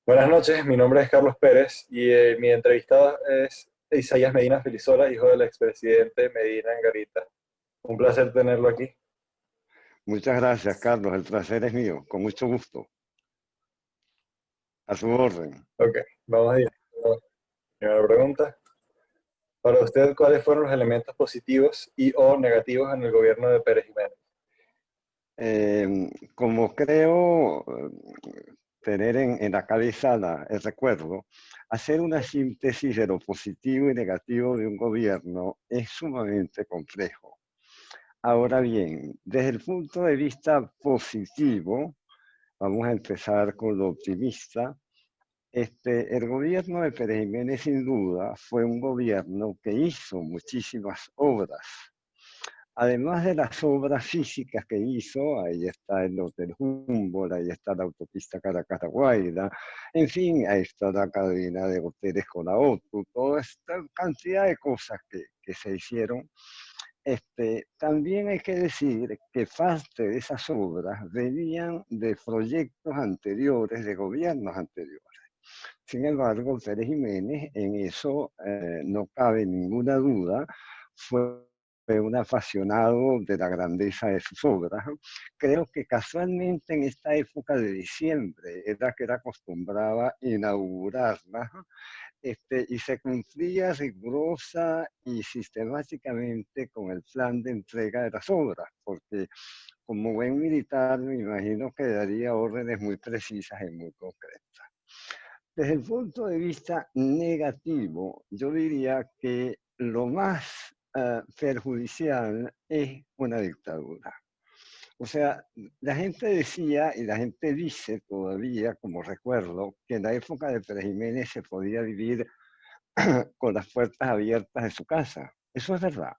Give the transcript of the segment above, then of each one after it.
Buenas noches, mi nombre es Carlos Pérez y mi entrevistado es Isaías Medina Felizola, hijo del expresidente Medina Angarita. Un placer tenerlo aquí. Muchas gracias, Carlos. El placer es mío. Con mucho gusto. A su orden. Ok, vamos a ir. Primera pregunta. Para usted, ¿cuáles fueron los elementos positivos y o negativos en el gobierno de Pérez Jiménez? Como creo tener en la cabeza el recuerdo, hacer una síntesis de lo positivo y negativo de un gobierno es sumamente complejo. Ahora bien, desde el punto de vista positivo, vamos a empezar con lo optimista. El gobierno de Pérez Jiménez sin duda fue un gobierno que hizo muchísimas obras. Además de las obras físicas que hizo, ahí está el Hotel Humboldt, ahí está la autopista Caracas-La en fin, ahí está la cadena de hoteles con la OTU, toda esta cantidad de cosas que se hicieron. También hay que decir que parte de esas obras venían de proyectos anteriores, de gobiernos anteriores. Sin embargo, Pérez Jiménez, en eso no cabe ninguna duda, fue un apasionado de la grandeza de sus obras. Creo que casualmente en esta época de diciembre era que era acostumbraba inaugurarlas, y se cumplía rigurosa y sistemáticamente con el plan de entrega de las obras, porque como buen militar me imagino que daría órdenes muy precisas y muy concretas. Desde el punto de vista negativo, yo diría que lo más perjudicial es una dictadura. O sea, la gente decía y la gente dice todavía, como recuerdo, que en la época de Pérez Jiménez se podía vivir con las puertas abiertas de su casa. Eso es verdad.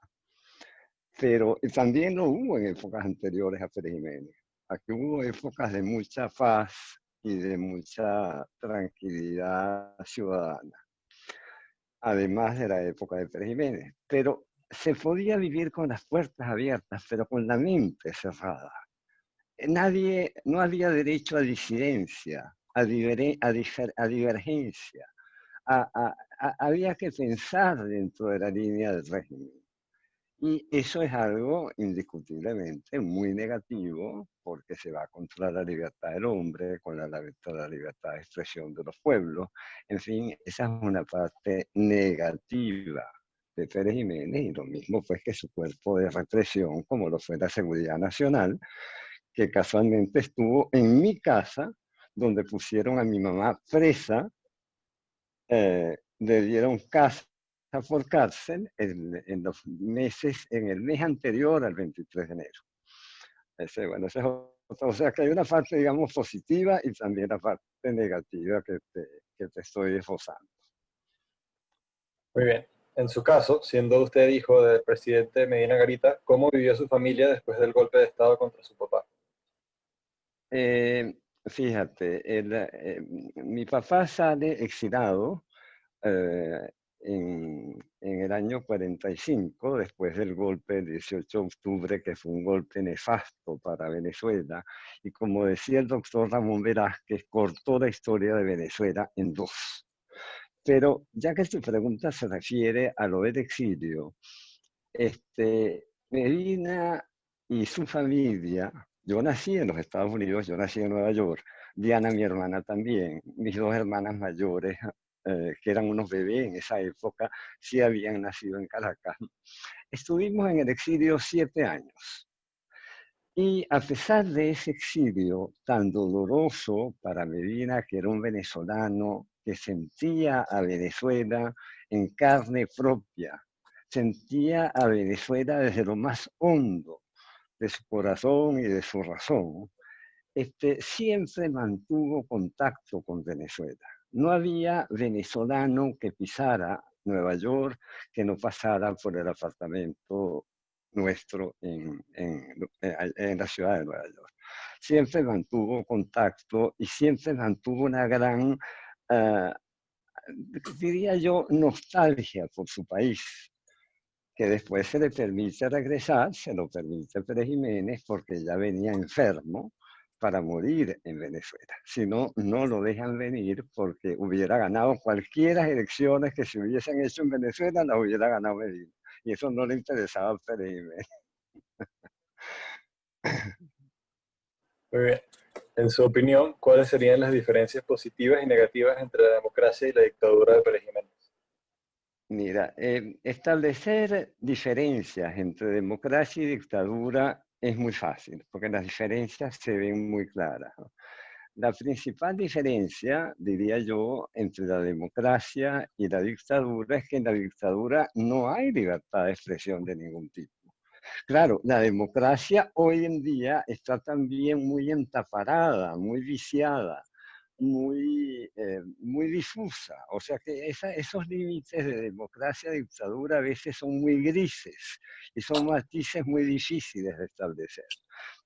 Pero también lo hubo en épocas anteriores a Pérez Jiménez. Aquí hubo épocas de mucha paz y de mucha tranquilidad ciudadana, además de la época de Pérez Jiménez. Pero se podía vivir con las puertas abiertas, pero con la mente cerrada. Nadie, no había derecho a disidencia, a divergencia. Había que pensar dentro de la línea del régimen. Y eso es algo indiscutiblemente muy negativo porque se va contra la libertad del hombre, contra la libertad de expresión de los pueblos. En fin, esa es una parte negativa de Pérez Jiménez y lo mismo pues que su cuerpo de represión, como lo fue la Seguridad Nacional, que casualmente estuvo en mi casa, donde pusieron a mi mamá presa, le dieron casa por cárcel los meses, en el mes anterior al 23 de enero. Bueno, ese es o sea que hay una parte, digamos, positiva y también la parte negativa que te estoy esbozando. Muy bien. En su caso, siendo usted hijo del presidente Medina Garita, ¿cómo vivió su familia después del golpe de Estado contra su papá? Fíjate, mi papá sale exilado eh, en el año 45, después del golpe del 18 de octubre, que fue un golpe nefasto para Venezuela. Y como decía el doctor Ramón Velázquez, cortó la historia de Venezuela en dos. Pero ya que tu pregunta se refiere a lo del exilio, Medina y su familia, yo nací en los Estados Unidos, yo nací en Nueva York, Diana, mi hermana también, mis dos hermanas mayores, que eran unos bebés en esa época, sí habían nacido en Caracas. Estuvimos en el exilio 7 años. Y a pesar de ese exilio tan doloroso para Medina, que era un venezolano que sentía a Venezuela en carne propia, sentía a Venezuela desde lo más hondo de su corazón y de su razón, siempre mantuvo contacto con Venezuela. No había venezolano que pisara Nueva York que no pasara por el apartamento nuestro en la ciudad de Nueva York. Siempre mantuvo contacto y siempre mantuvo una gran, uh, diría yo, nostalgia por su país, que después se le permite regresar, se lo permite Pérez Jiménez porque ya venía enfermo, para morir en Venezuela. Si no, no lo dejan venir porque hubiera ganado cualquiera elecciones que se hubiesen hecho en Venezuela, las hubiera ganado Medina. Y eso no le interesaba a Pérez Jiménez. Muy bien. En su opinión, ¿cuáles serían las diferencias positivas y negativas entre la democracia y la dictadura de Pérez Jiménez? Mira, establecer diferencias entre democracia y dictadura es muy fácil, porque las diferencias se ven muy claras, ¿no? La principal diferencia, diría yo, entre la democracia y la dictadura es que en la dictadura no hay libertad de expresión de ningún tipo. Claro, la democracia hoy en día está también muy entaparada, muy viciada, muy difusa. O sea que esos límites de democracia y dictadura a veces son muy grises y son matices muy difíciles de establecer.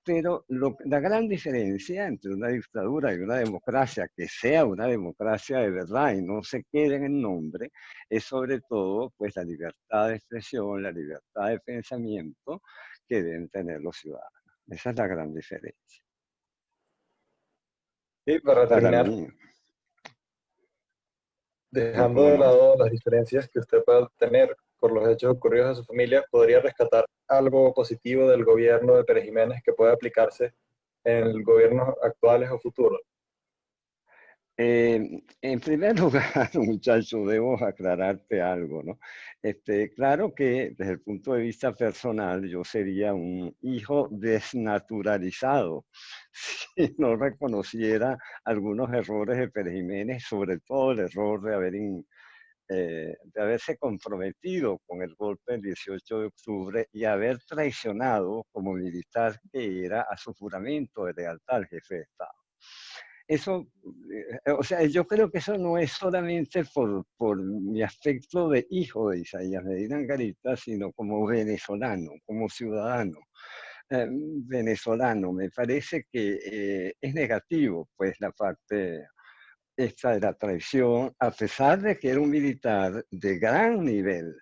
Pero la gran diferencia entre una dictadura y una democracia, que sea una democracia de verdad y no se quede en el nombre, es sobre todo pues, la libertad de expresión, la libertad de pensamiento que deben tener los ciudadanos. Esa es la gran diferencia. Y para Para terminar, mí, dejando ¿cómo de no? lado las diferencias que usted pueda tener por los hechos ocurridos en su familia, ¿podría rescatar algo positivo del gobierno de Pérez Jiménez que pueda aplicarse en gobiernos actuales o futuros? En primer lugar, muchacho, debo aclararte algo, ¿no? Claro que desde el punto de vista personal yo sería un hijo desnaturalizado si no reconociera algunos errores de Pérez Jiménez, sobre todo el error de haberse comprometido con el golpe del 18 de octubre y haber traicionado como militar que era a su juramento de lealtad al jefe de Estado. Eso, o sea, yo creo que eso no es solamente por mi aspecto de hijo de Isaías Medina Angarita, sino como venezolano, como ciudadano venezolano. Me parece que es negativo, pues, la parte esta de la traición, a pesar de que era un militar de gran nivel.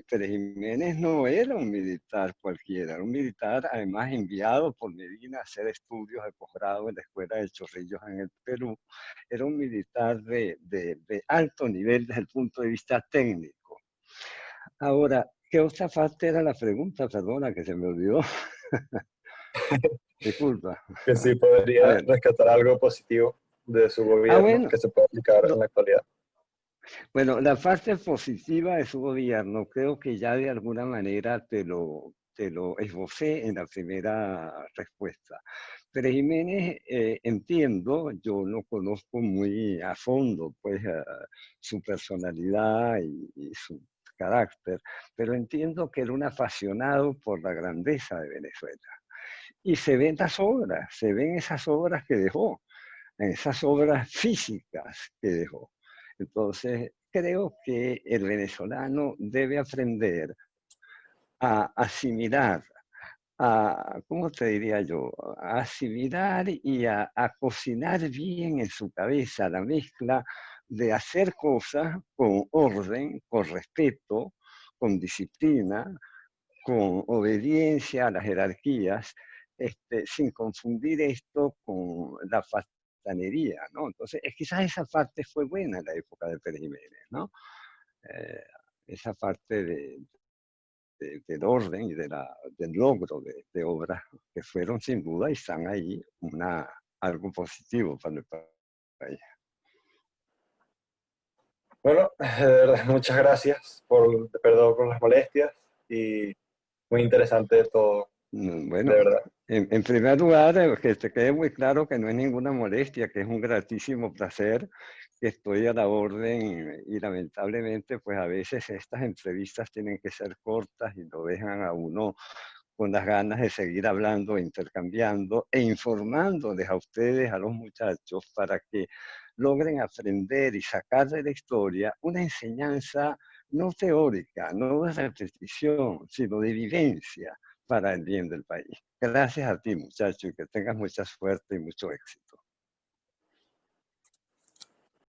Pérez Jiménez no era un militar cualquiera, era un militar además enviado por Medina a hacer estudios de posgrado en la Escuela de Chorrillos en el Perú. Era un militar de alto nivel desde el punto de vista técnico. Ahora, ¿qué otra parte era la pregunta? Perdona, que se me olvidó. Disculpa. Que sí A podría ver. rescatar algo positivo de su gobierno Bueno, que se pueda aplicar en lo, la actualidad. Bueno, la parte positiva de su gobierno creo que ya de alguna manera te lo esbocé en la primera respuesta. Pero Jiménez, entiendo, yo no conozco muy a fondo pues, su personalidad y su carácter, pero entiendo que era un apasionado por la grandeza de Venezuela. Y se ven las obras, se ven esas obras que dejó, esas obras físicas que dejó. Entonces, creo que el venezolano debe aprender a asimilar, ¿cómo te diría yo? A asimilar y a cocinar bien en su cabeza la mezcla de hacer cosas con orden, con respeto, con disciplina, con obediencia a las jerarquías, sin confundir esto con la fastanería, ¿no? Entonces, quizás esa parte fue buena en la época de Pérez Jiménez, ¿no? Eh, esa parte del orden y del logro de obras que fueron sin duda y están ahí algo positivo para el país. Bueno, de verdad, muchas gracias perdón por las molestias y muy interesante todo, de Bueno, verdad. en primer lugar, que te quede muy claro que no es ninguna molestia, que es un gratísimo placer, que estoy a la orden y lamentablemente pues a veces estas entrevistas tienen que ser cortas y lo dejan a uno con las ganas de seguir hablando, intercambiando e informándoles a ustedes, a los muchachos, para que logren aprender y sacar de la historia una enseñanza no teórica, no de repetición, sino de vivencia para el bien del país. Gracias a ti, muchacho, y que tengas mucha suerte y mucho éxito.